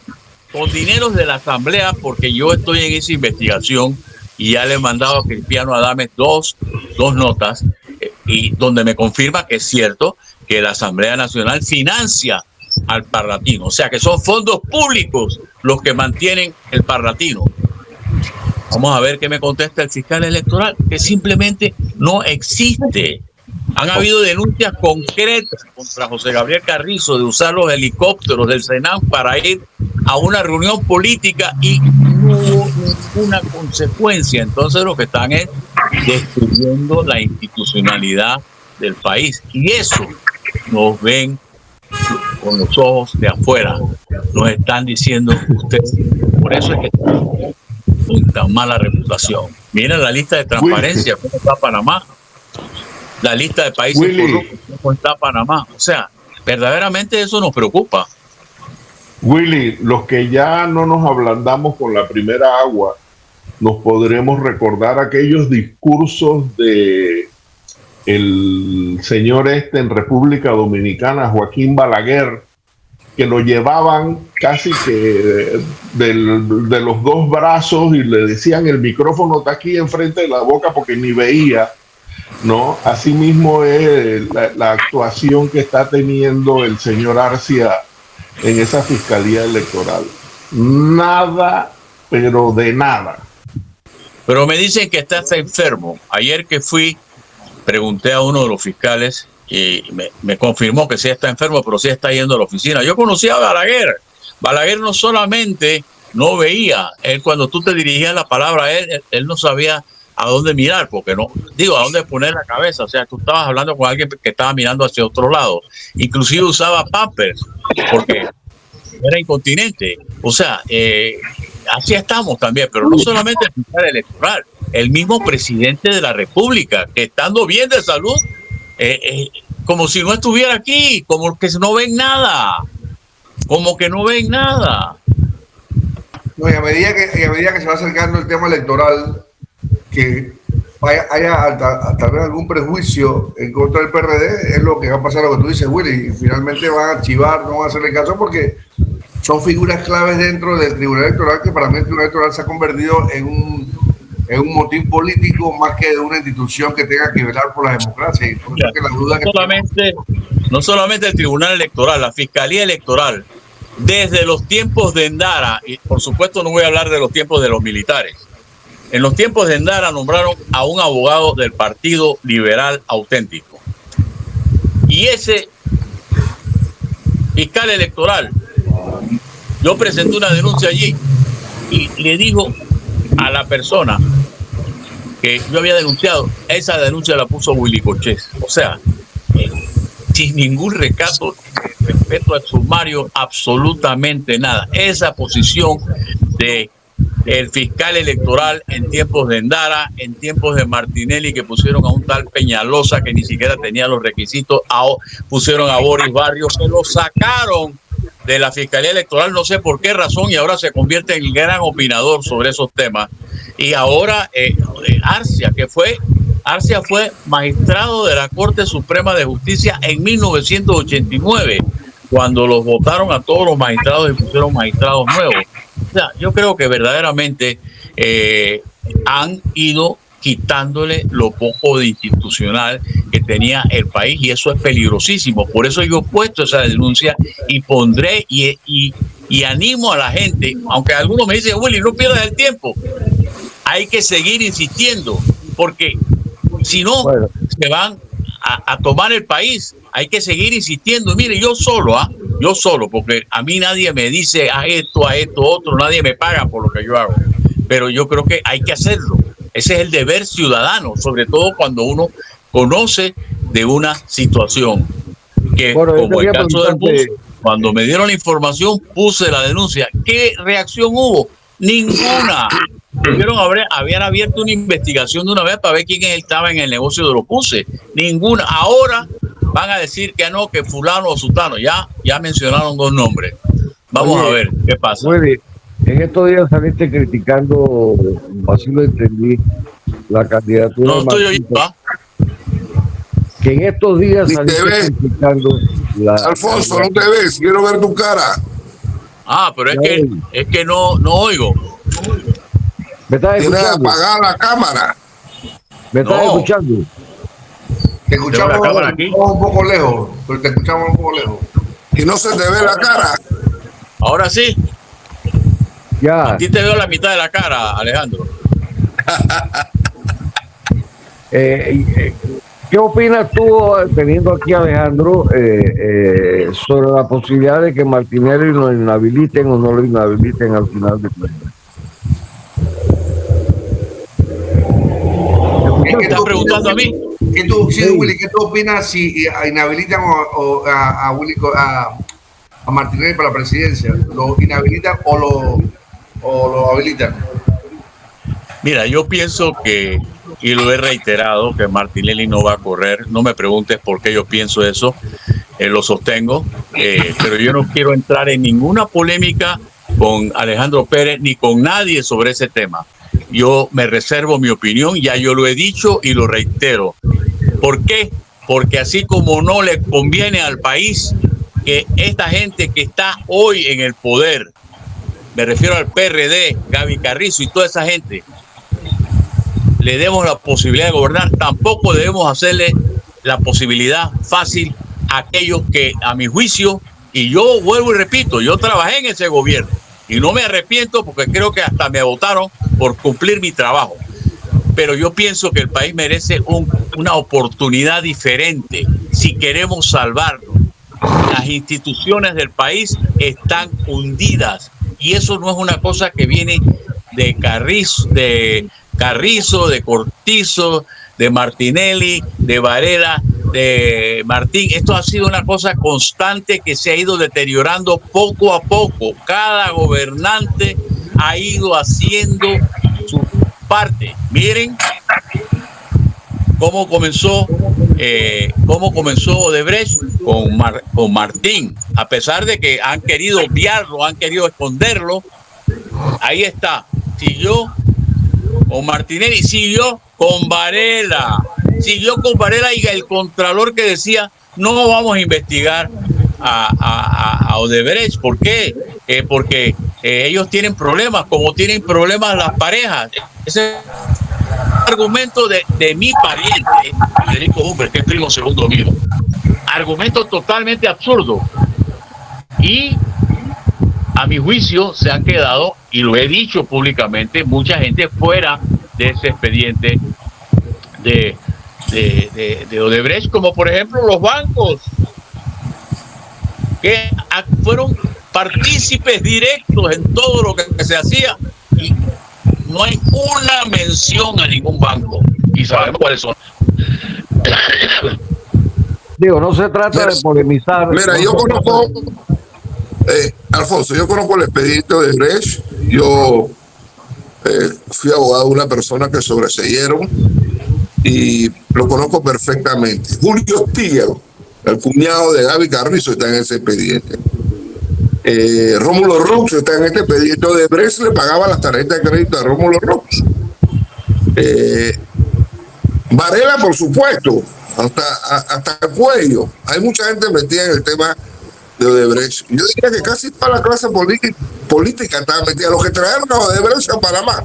S6: con dineros de la Asamblea, porque yo estoy en esa investigación y ya le he mandado a Cristiano Adames dos notas y donde me confirma que es cierto que la Asamblea Nacional financia al Parlatino, o sea que son fondos públicos los que mantienen el Parlatino. Vamos a ver qué me contesta el fiscal electoral, que simplemente no existe. Han habido denuncias concretas contra José Gabriel Carrizo de usar los helicópteros del Senam para ir a una reunión política y no hubo ninguna consecuencia. Entonces lo que están es destruyendo la institucionalidad del país. Y eso nos ven con los ojos de afuera. Nos están diciendo ustedes. Por eso es que con tan mala reputación. Miren la lista de transparencia, cómo está Panamá. La lista de países corruptos, cómo está Panamá. O sea, verdaderamente eso nos preocupa.
S3: Willy, los que ya no nos ablandamos con la primera agua, nos podremos recordar aquellos discursos de el señor en República Dominicana, Joaquín Balaguer, que lo llevaban casi que de los dos brazos y le decían el micrófono está aquí enfrente de la boca porque ni veía, ¿no? Asimismo es la actuación que está teniendo el señor Arcia en esa fiscalía electoral. Nada, pero de nada.
S6: Pero me dicen que está enfermo. Ayer que fui, pregunté a uno de los fiscales y me confirmó que sí está enfermo, pero sí está yendo a la oficina. Yo conocí a Balaguer. Balaguer no solamente no veía, él cuando tú te dirigías la palabra a él no sabía a dónde mirar, porque no, digo, a dónde poner la cabeza. O sea, tú estabas hablando con alguien que estaba mirando hacia otro lado. Inclusive usaba Pampers, porque era incontinente. O sea, así estamos también, pero no solamente el fiscal electoral, el mismo presidente de la República, que estando bien de salud, como si no estuviera aquí, como que no ven nada, como que no ven nada.
S4: No, y a medida que se va acercando el tema electoral, que haya tal vez algún prejuicio en contra del PRD, es lo que va a pasar, lo que tú dices, Willy, y finalmente van a archivar, no van a hacerle caso porque son figuras claves dentro del Tribunal Electoral, que para mí el Tribunal Electoral se ha convertido en un motín político más que de una institución que tenga que velar por la democracia. Y por eso que la duda
S6: no solamente el Tribunal Electoral, la Fiscalía Electoral, desde los tiempos de Endara, y por supuesto no voy a hablar de los tiempos de los militares, en los tiempos de Endara nombraron a un abogado del Partido Liberal Auténtico. Y ese fiscal electoral, yo presenté una denuncia allí y le dijo a la persona que yo había denunciado, esa denuncia la puso Willy Corchés. O sea, sin ningún recato, respeto al sumario, absolutamente nada. Esa posición de el fiscal electoral en tiempos de Endara, en tiempos de Martinelli, que pusieron a un tal Peñalosa que ni siquiera tenía los requisitos, pusieron a Boris Barrios, se lo sacaron de la Fiscalía Electoral, no sé por qué razón, y ahora se convierte en el gran opinador sobre esos temas. Y ahora Arcia fue magistrado de la Corte Suprema de Justicia en 1989, cuando los votaron a todos los magistrados y pusieron magistrados nuevos. O sea, yo creo que verdaderamente han ido quitándole lo poco de institucional que tenía el país, y eso es peligrosísimo. Por eso yo he puesto esa denuncia y pondré y animo a la gente, aunque algunos me dicen, Willy, no pierdas el tiempo, hay que seguir insistiendo, porque si no, se van a tomar el país. Hay que seguir insistiendo. Mire, yo solo, porque a mí nadie me dice a esto, otro, nadie me paga por lo que yo hago. Pero yo creo que hay que hacerlo. Ese es el deber ciudadano, sobre todo cuando uno conoce de una situación. Que como el caso del bus, cuando me dieron la información, puse la denuncia. ¿Qué reacción hubo? Ninguna. Habían abierto una investigación de una vez para ver quién estaba en el negocio de los buses. Ninguna. Ahora van a decir que no, que fulano o sutano. Ya mencionaron 2 nombres. Vamos a ver qué pasa.
S2: Willy, en estos días saliste criticando, así lo entendí, la candidatura.
S6: No estoy oyendo.
S2: Que en estos días saliste criticando
S5: Alfonso, no te ves, quiero ver tu cara.
S6: Pero es que no oigo.
S2: ¿Me estás escuchando?
S5: Tienes apagada la cámara.
S2: ¿Me estás escuchando?
S4: Te escuchamos un poco lejos, pero te escuchamos un poco lejos.
S5: Y no se te ve la cara.
S6: Ahora sí.
S2: Ya.
S6: A ti te veo la mitad de la cara, Alejandro.
S2: ¿Qué opinas tú, teniendo aquí a Alejandro, sobre la posibilidad de que Martinelli lo inhabiliten o no lo inhabiliten al final de cuentas?
S6: ¿Me estás preguntando a mí?
S4: Willy, ¿qué tú opinas si inhabilitan a Martinelli para la presidencia? ¿Lo inhabilitan o lo habilitan?
S6: Mira, yo pienso que, y lo he reiterado, que Martinelli no va a correr. No me preguntes por qué yo pienso eso, lo sostengo, pero yo no quiero entrar en ninguna polémica con Alejandro Pérez ni con nadie sobre ese tema. Yo me reservo mi opinión, ya yo lo he dicho y lo reitero. ¿Por qué? Porque así como no le conviene al país que esta gente que está hoy en el poder, me refiero al PRD, Gaby Carrizo y toda esa gente, le demos la posibilidad de gobernar, tampoco debemos hacerle la posibilidad fácil a aquellos que, a mi juicio, y yo vuelvo y repito, yo trabajé en ese gobierno y no me arrepiento porque creo que hasta me votaron por cumplir mi trabajo. Pero yo pienso que el país merece una oportunidad diferente si queremos salvarlo. Las instituciones del país están hundidas y eso no es una cosa que viene de Carrizo, de Cortizo, de Martinelli, de Varela, de Martín. Esto ha sido una cosa constante que se ha ido deteriorando poco a poco. Cada gobernante ha ido haciendo su parte. Miren cómo comenzó Odebrecht con Martín, a pesar de que han querido obviarlo, han querido esconderlo. Ahí está. Siguió con Martinelli, siguió con Varela y el contralor que decía no vamos a investigar a Odebrecht. ¿Por qué? Porque ellos tienen problemas, como tienen problemas las parejas. Ese argumento de mi pariente, Federico Humbert, que es primo segundo mío, argumento totalmente absurdo. Y a mi juicio se han quedado, y lo he dicho públicamente, mucha gente fuera de ese expediente de Odebrecht, como por ejemplo los bancos, que fueron partícipes directos en todo lo que se hacía, y no hay una mención a ningún banco, y sabemos cuáles son.
S2: Digo, no se trata de polemizar.
S5: Mira, yo conozco, Alfonso, yo conozco el expediente de Odebrecht. Yo fui abogado de una persona que sobreseyeron y lo conozco perfectamente. Julio Stígaro, el cuñado de Gaby Carrizo, está en ese expediente. Rómulo Rux está en este expediente. Odebrecht le pagaba las tarjetas de crédito a Rómulo Rux. Varela, por supuesto, hasta el cuello. Hay mucha gente metida en el tema de Odebrecht. Yo diría que casi toda la clase política estaba metida. Los que trajeron a Odebrecht a Panamá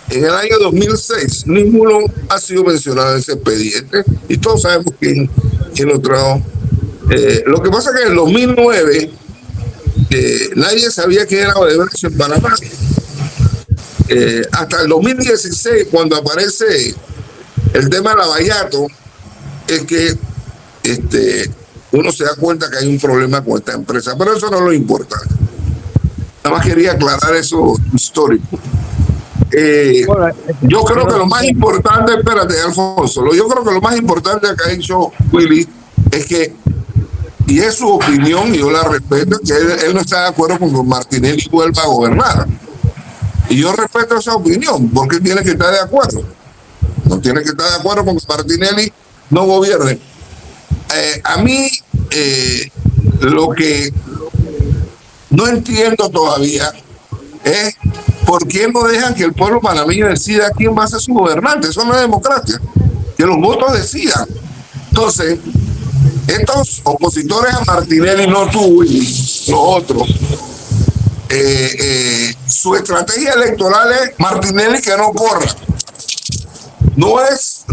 S5: en el año 2006, ninguno ha sido mencionado en ese expediente y todos sabemos quién lo trajo. Lo que pasa es que en el 2009 nadie sabía quién era Odebrecht en Panamá. Hasta el 2016, cuando aparece el tema de Lavallato, es que uno se da cuenta que hay un problema con esta empresa, pero eso no es lo importante. Nada más quería aclarar eso histórico. Yo creo que lo más importante, espérate, Alfonso, yo creo que lo más importante que ha dicho Willy es que, y es su opinión, y yo la respeto, que él no está de acuerdo con que Martinelli vuelva a gobernar. Y yo respeto esa opinión, porque él tiene que estar de acuerdo. No tiene que estar de acuerdo con que Martinelli no gobierne. A mí, lo que no entiendo todavía es por qué no dejan que el pueblo panameño decida quién va a ser su gobernante. Eso no es democracia. Que los votos decidan. Entonces, estos opositores a Martinelli, no tú y los otros, su estrategia electoral es Martinelli que no corra. No es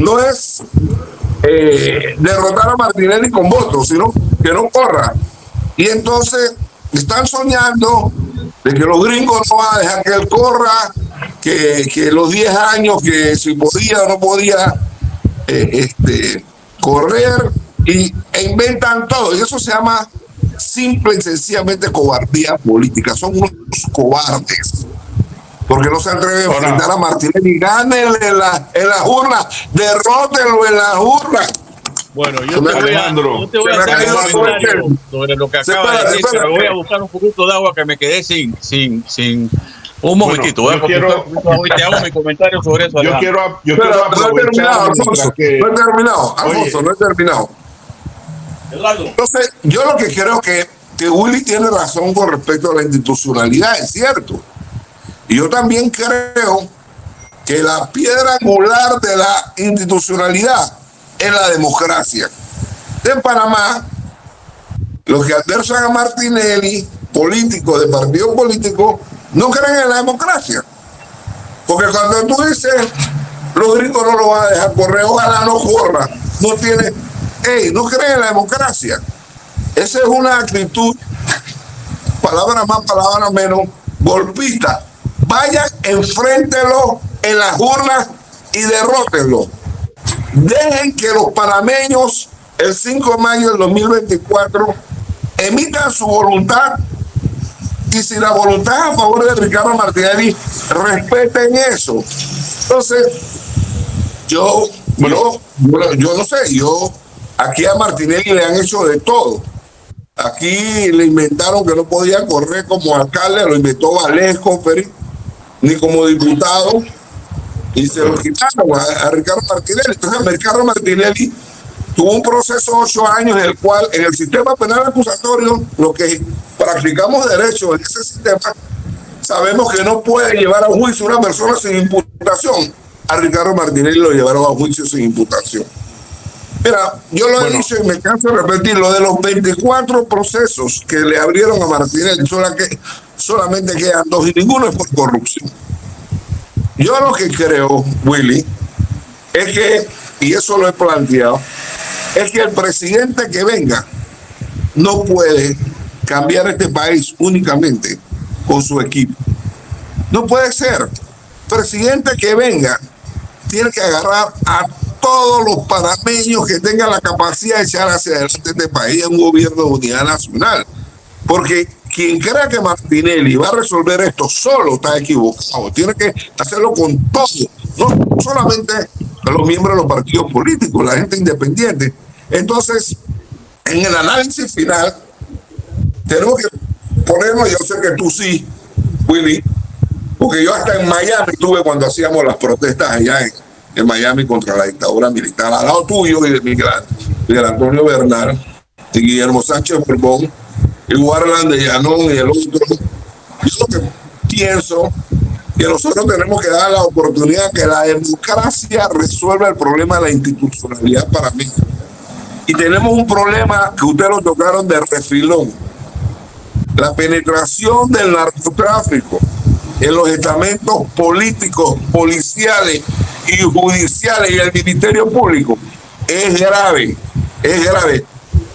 S5: derrotar a Martinelli con votos, sino que no corra. Y entonces están soñando de que los gringos no van a dejar que él corra, que los 10 años que si podía o no podía correr, e inventan todo. Y eso se llama simple y sencillamente cobardía política. Son unos cobardes porque no se atreven a enfrentar a Martinelli. Gánenle en las urnas, derrótenlo en las urnas.
S6: Bueno, yo te voy a hacer un comentario sobre lo que acaba de decir, pero voy a buscar un poquito de agua que me quedé sin un momentito.
S3: Bueno,
S6: te hago mi comentario sobre eso.
S3: Yo quiero aprovechar.
S5: No he terminado.
S6: Eduardo.
S5: Entonces, yo lo que creo que Willy tiene razón con respecto a la institucionalidad, es cierto. Y yo también creo que la piedra angular de la institucionalidad es la democracia. En Panamá, los que adversan a Martinelli, políticos de partidos políticos, no creen en la democracia. Porque cuando tú dices, los gringos no lo van a dejar correr, ojalá no corra, no tiene... no creen en la democracia. Esa es una actitud, palabra más, palabra menos, golpista. Vayan, enfréntenlo en las urnas y derrótenlo. Dejen que los panameños el 5 de mayo del 2024 emitan su voluntad, y si la voluntad es a favor de Ricardo Martinelli, respeten eso. Entonces, yo no sé, aquí a Martinelli le han hecho de todo. Aquí le inventaron que no podía correr como alcalde, lo inventó Valesco, ni como diputado, y se lo quitaron a Ricardo Martinelli. Entonces, Ricardo Martinelli tuvo un proceso de 8 años en el cual, en el sistema penal acusatorio, lo que practicamos derecho en ese sistema, sabemos que no puede llevar a juicio una persona sin imputación. A Ricardo Martinelli lo llevaron a juicio sin imputación. Mira, yo lo he dicho y me canso de repetirlo, de los 24 procesos que le abrieron a Martinelli, solamente quedan 2 y ninguno es por corrupción. Yo lo que creo, Willy, es que, y eso lo he planteado, es que el presidente que venga no puede cambiar este país únicamente con su equipo. No puede ser. Presidente que venga tiene que agarrar a todos los panameños que tengan la capacidad de echar hacia adelante este país en un gobierno de unidad nacional. Porque quien crea que Martinelli va a resolver esto solo está equivocado. Tiene que hacerlo con todos, no solamente los miembros de los partidos políticos, la gente independiente. Entonces, en el análisis final, tenemos que ponernos, yo sé que tú sí, Willy, porque yo hasta en Miami estuve cuando hacíamos las protestas allá en Miami contra la dictadura militar, al lado tuyo y de Miguel Antonio Bernal, y Guillermo Sánchez Borbón, y Warland de Llanón y el otro. Yo lo que pienso que nosotros tenemos que dar la oportunidad que la democracia resuelva el problema de la institucionalidad para mí. Y tenemos un problema que ustedes lo tocaron de refilón. La penetración del narcotráfico en los estamentos políticos, policiales y judiciales y el Ministerio Público es grave, es grave.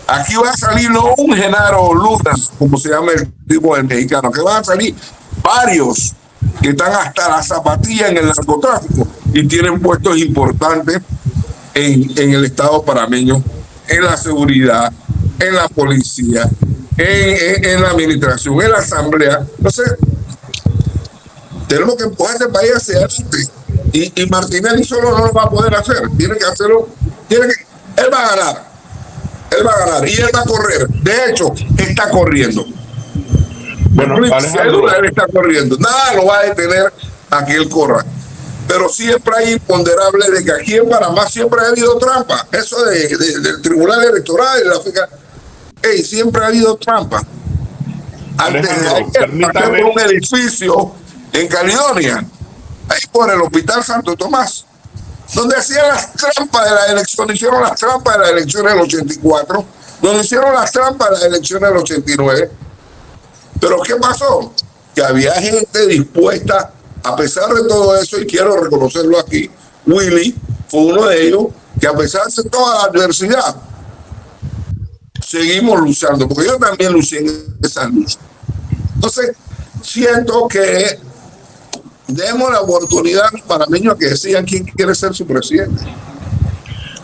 S5: Aquí va a salir no un Genaro Luna, como se llama el tipo del mexicano, que van a salir varios que están hasta la zapatilla en el narcotráfico y tienen puestos importantes en el Estado panameño, en la seguridad, en la policía, en la administración, en la asamblea. Entonces, tenemos que empujar este país hacia adelante. Y Martinelli solo no lo va a poder hacer. Tiene que hacerlo. Él va a ganar. Él va a ganar y él va a correr. De hecho, está corriendo.
S3: Bueno,
S5: Él está corriendo. Nada lo va a detener a que él corra. Pero siempre hay imponderables de que aquí en Panamá siempre ha habido trampa. Eso del Tribunal Electoral de la África. Siempre ha habido trampa. Antes de ayer, pasé por un edificio en Caledonia, ahí por el Hospital Santo Tomás, donde hacían las trampas de las elecciones, hicieron las trampas de las elecciones del 84, donde hicieron las trampas de las elecciones del 89. Pero ¿qué pasó? Que había gente dispuesta, a pesar de todo eso, y quiero reconocerlo aquí, Willy fue uno de ellos, que a pesar de toda la adversidad, seguimos luchando, porque yo también luché en esa lucha. Entonces, siento que demos la oportunidad a los panameños a que decidan quién quiere ser su presidente.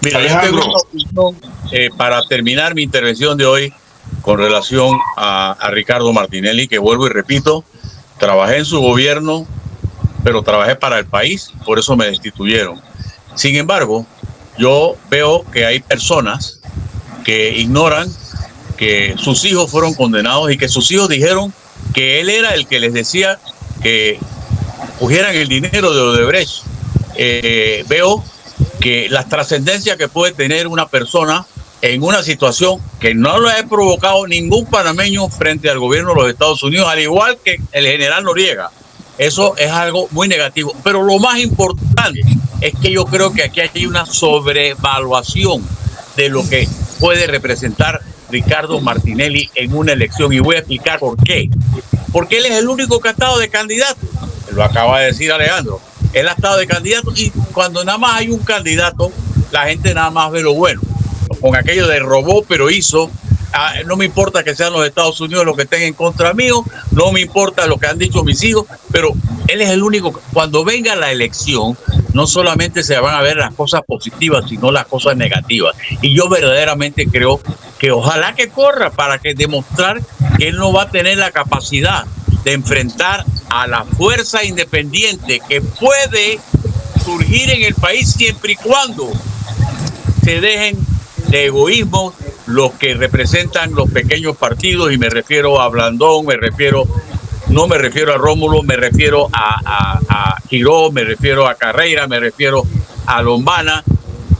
S6: Mira, yo tengo una opinión para terminar mi intervención de hoy con relación a Ricardo Martinelli, que vuelvo y repito, trabajé en su gobierno, pero trabajé para el país, por eso me destituyeron. Sin embargo, yo veo que hay personas que ignoran que sus hijos fueron condenados y que sus hijos dijeron que él era el que les decía que cogieran el dinero de Odebrecht. Veo que las trascendencias que puede tener una persona en una situación que no lo ha provocado ningún panameño frente al gobierno de los Estados Unidos, al igual que el general Noriega. Eso es algo muy negativo. Pero lo más importante es que yo creo que aquí hay una sobrevaluación de lo que puede representar Ricardo Martinelli en una elección. Y voy a explicar por qué. Porque él es el único que ha estado de candidato. Lo acaba de decir Alejandro. Él ha estado de candidato y cuando nada más hay un candidato, la gente nada más ve lo bueno. Con aquello de robó, pero hizo. No me importa que sean los Estados Unidos los que estén en contra mío, no me importa lo que han dicho mis hijos, pero él es el único. Cuando venga la elección, no solamente se van a ver las cosas positivas, sino las cosas negativas. Y yo verdaderamente creo que ojalá que corra para que demostrar que él no va a tener la capacidad de enfrentar a la fuerza independiente que puede surgir en el país siempre y cuando se dejen de egoísmo los que representan los pequeños partidos, y me refiero a Blandón, no me refiero a Rómulo, me refiero a Giró, me refiero a Carreira, me refiero a Lombana.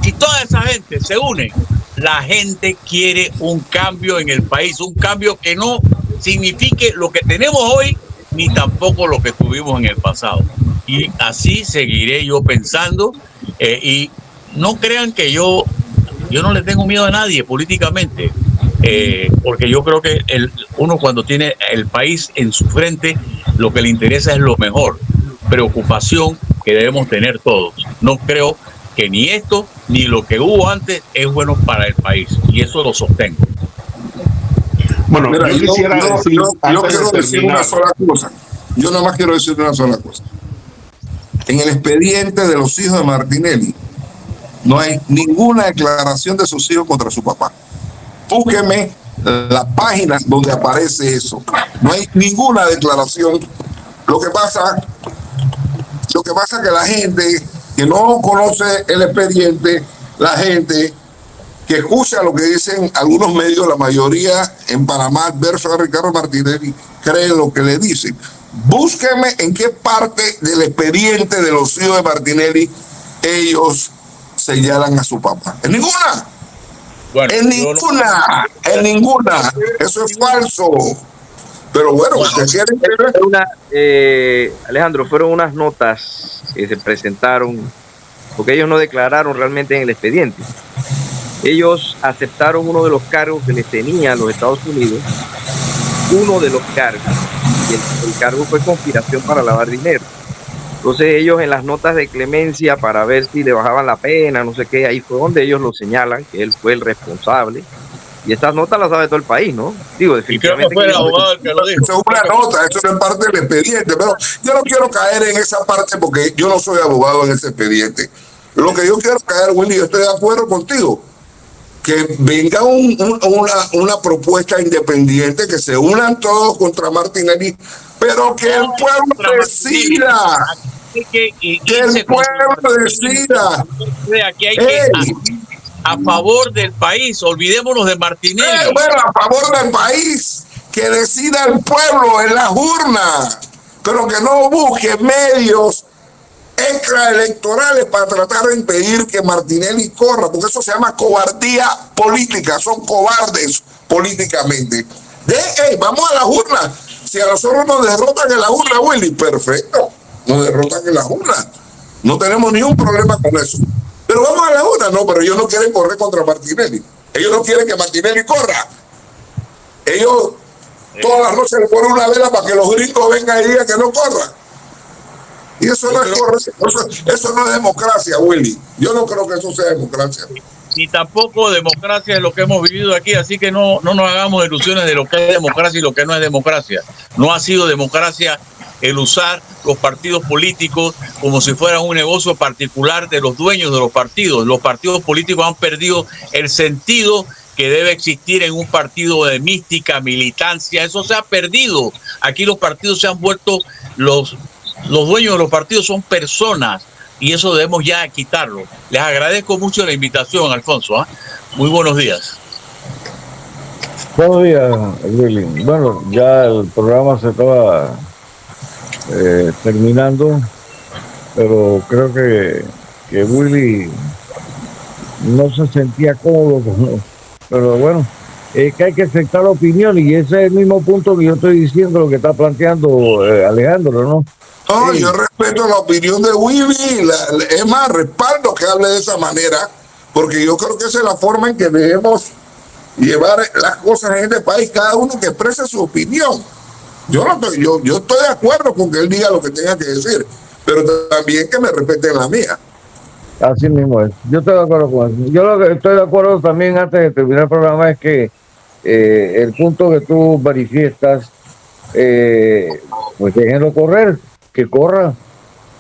S6: Si toda esa gente se une, la gente quiere un cambio en el país, un cambio que no signifique lo que tenemos hoy, ni tampoco lo que tuvimos en el pasado. Y así seguiré yo pensando, y no crean que yo no le tengo miedo a nadie políticamente, porque yo creo que uno cuando tiene el país en su frente, lo que le interesa es lo mejor. Preocupación que debemos tener todos. No creo que ni esto ni lo que hubo antes es bueno para el país, y eso lo sostengo.
S3: Bueno,
S5: mira,
S3: yo quisiera
S5: yo quiero decir una sola cosa. Yo nada más quiero decir una sola cosa. En el expediente de los hijos de Martinelli no hay ninguna declaración de sus hijos contra su papá. Búsqueme la página donde aparece eso. No hay ninguna declaración. Lo que pasa es que la gente que no conoce el expediente, la gente que escucha lo que dicen algunos medios, la mayoría en Panamá adverso a Ricardo Martinelli, cree lo que le dicen. Búsqueme en qué parte del expediente de los hijos de Martinelli ellos señalan a su papá. En ninguna. Bueno, en ninguna. Eso es falso. Pero bueno, ustedes quieren
S7: Alejandro, fueron unas notas que se presentaron, porque ellos no declararon realmente en el expediente. Ellos aceptaron uno de los cargos que les tenían los Estados Unidos, uno de los cargos, y el cargo fue conspiración para lavar dinero. Entonces ellos en las notas de clemencia para ver si le bajaban la pena, no sé qué, ahí fue donde ellos lo señalan, que él fue el responsable. Y estas notas las sabe todo el país, ¿no? Digo, definitivamente.
S6: Y creo que fue el abogado el que lo dijo.
S5: Eso es una nota, eso no es parte del expediente, pero yo no quiero caer en esa parte porque yo no soy abogado en ese expediente. Lo que yo quiero caer, Willy, yo estoy de acuerdo contigo, que venga una propuesta independiente, que se unan todos contra Martinelli, pero que el pueblo decida. Que el pueblo decida.
S6: Aquí hay que a favor del país, olvidémonos de Martinelli.
S5: Bueno, a favor del país, que decida el pueblo en las urnas, pero que no busque medios extraelectorales para tratar de impedir que Martinelli corra, porque eso se llama cobardía política, son cobardes políticamente. Vamos a las urnas. Si a nosotros nos derrotan en la urna, Willy, perfecto, nos derrotan en la urna. No tenemos ningún problema con eso. Pero vamos a la urna, no, pero ellos no quieren correr contra Martinelli. Ellos no quieren que Martinelli corra. Ellos todas las noches le ponen una vela para que los gringos vengan y digan que no corra. Y eso no es correcto. Eso no es democracia, Willy. Yo no creo que eso sea democracia.
S6: Ni tampoco democracia es lo que hemos vivido aquí, así que no nos hagamos ilusiones de lo que es democracia y lo que no es democracia. No ha sido democracia el usar los partidos políticos como si fueran un negocio particular de los dueños de los partidos. Los partidos políticos han perdido el sentido que debe existir en un partido de mística, militancia. Eso se ha perdido. Aquí los partidos se han vuelto, los dueños de los partidos son personas, y eso debemos ya quitarlo. Les agradezco mucho la invitación, Alfonso. Muy buenos días.
S2: Buenos días, Willy. Bueno, ya el programa se estaba terminando, pero creo que Willy no se sentía cómodo, pero bueno, que hay que aceptar la opinión, y ese es el mismo punto que yo estoy diciendo, lo que está planteando Alejandro, ¿no?
S5: No, yo respeto la opinión de Willy, es más, respaldo que hable de esa manera, porque yo creo que esa es la forma en que debemos llevar las cosas en este país, cada uno que exprese su opinión. Yo estoy de acuerdo con que él diga lo que tenga que decir, pero también que me respeten la mía.
S2: Así mismo es. Yo estoy de acuerdo con eso. Yo lo que estoy de acuerdo también, antes de terminar el programa, es que el punto que tú manifiestas, pues déjenlo correr, que corra.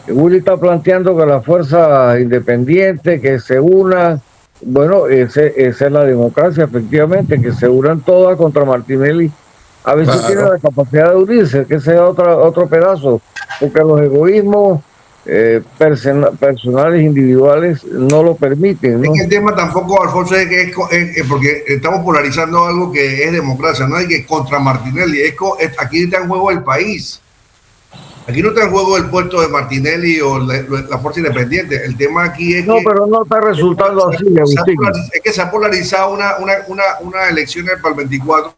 S2: Willy está planteando que la fuerza independiente, que se una, bueno, esa es la democracia, efectivamente, que se unan todas contra Martinelli. A veces tiene la capacidad de unirse, que sea otro pedazo, porque los egoísmos personales, individuales, no lo permiten, ¿no?
S4: Es que el tema tampoco, Alfonso, es que es porque estamos polarizando algo que es democracia, no hay que contra Martinelli, aquí está en juego el país. Aquí no está en juego el puesto de Martinelli o la fuerza independiente. El tema aquí es
S2: pero no está resultando así, Agustín.
S4: Es que se ha polarizado una elección para el 24,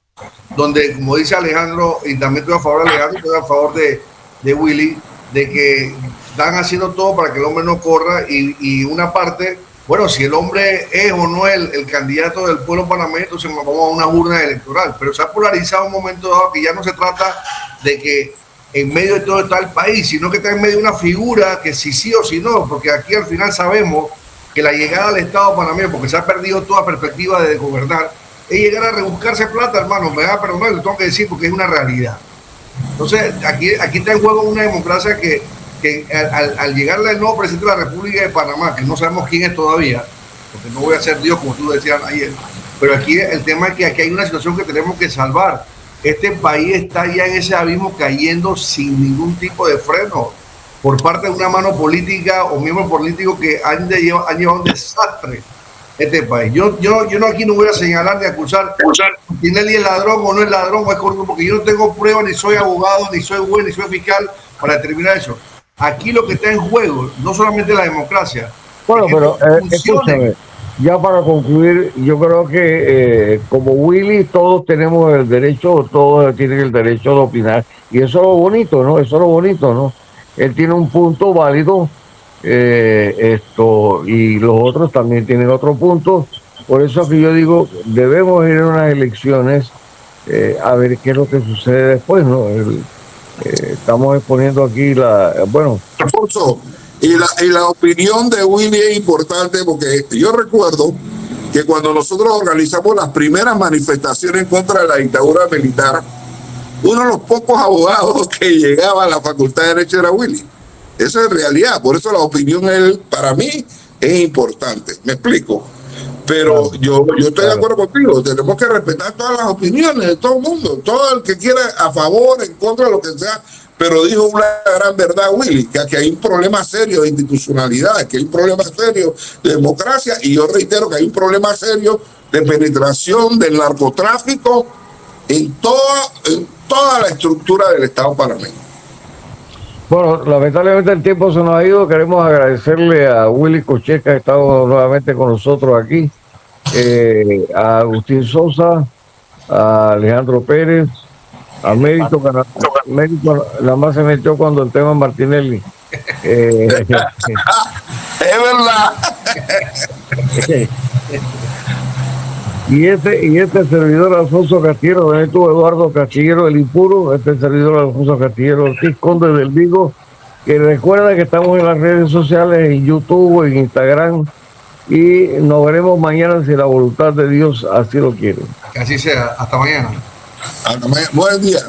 S4: donde, como dice Alejandro, y también estoy a favor de Alejandro, estoy a favor de Willy, de que están haciendo todo para que el hombre no corra, y una parte, bueno, si el hombre es o no el candidato del pueblo panameño, entonces nos vamos a una urna electoral. Pero se ha polarizado un momento dado que ya no se trata de que en medio de todo está el país, sino que está en medio de una figura que si sí o si no, porque aquí al final sabemos que la llegada al Estado panameño, porque se ha perdido toda perspectiva de gobernar, es llegar a rebuscarse plata, hermano. Me va a perdonar, le tengo que decir porque es una realidad. Entonces, aquí está en juego una democracia que al llegarle al nuevo presidente de la República de Panamá, que no sabemos quién es todavía, porque no voy a ser Dios, como tú decías ayer, pero aquí el tema es que aquí hay una situación que tenemos que salvar. Este país está ya en ese abismo cayendo sin ningún tipo de freno por parte de una mano política o miembros políticos que han llevado un desastre este país. Yo aquí no voy a señalar ni acusar si Tinelli es ladrón o no es ladrón o es corrupto, porque yo no tengo pruebas, ni soy abogado, ni soy juez, ni soy fiscal para determinar eso. Aquí lo que está en juego no solamente la democracia.
S2: Bueno, pero escúchame, ya para concluir, yo creo que como Willy todos tenemos el derecho, todos tienen el derecho de opinar. Y eso es lo bonito, ¿no? Eso es lo bonito, ¿no? Él tiene un punto válido, y los otros también tienen otro punto. Por eso es que yo digo, debemos ir a unas elecciones a ver qué es lo que sucede después, ¿no? Estamos exponiendo aquí bueno,
S5: Alfonso, y la opinión de Willy es importante porque yo recuerdo que cuando nosotros organizamos las primeras manifestaciones contra la dictadura militar, uno de los pocos abogados que llegaba a la Facultad de Derecho era Willy. Eso es realidad, por eso la opinión para mí es importante. ¿Me explico? Pero yo estoy de acuerdo contigo, tenemos que respetar todas las opiniones de todo el mundo, todo el que quiera a favor, en contra, lo que sea, pero dijo una gran verdad Willy, que aquí hay un problema serio de institucionalidad, que hay un problema serio de democracia, y yo reitero que hay un problema serio de penetración del narcotráfico en toda la estructura del Estado panameño.
S2: Bueno, lamentablemente el tiempo se nos ha ido. Queremos agradecerle a Willy Cochet, que ha estado nuevamente con nosotros aquí, a Agustín Sosa, a Alejandro Pérez, a Mérito, que Mérito nada más se metió cuando el tema Martinelli.
S5: Es verdad.
S2: Y este servidor Alfonso Castillero, Benito Eduardo Castillero, el impuro, este servidor Alfonso Castillero Ortiz, Conde del Vigo, que recuerda que estamos en las redes sociales, en YouTube, en Instagram, y nos veremos mañana si la voluntad de Dios así lo quiere.
S4: Que así sea. Hasta mañana.
S5: Buen día.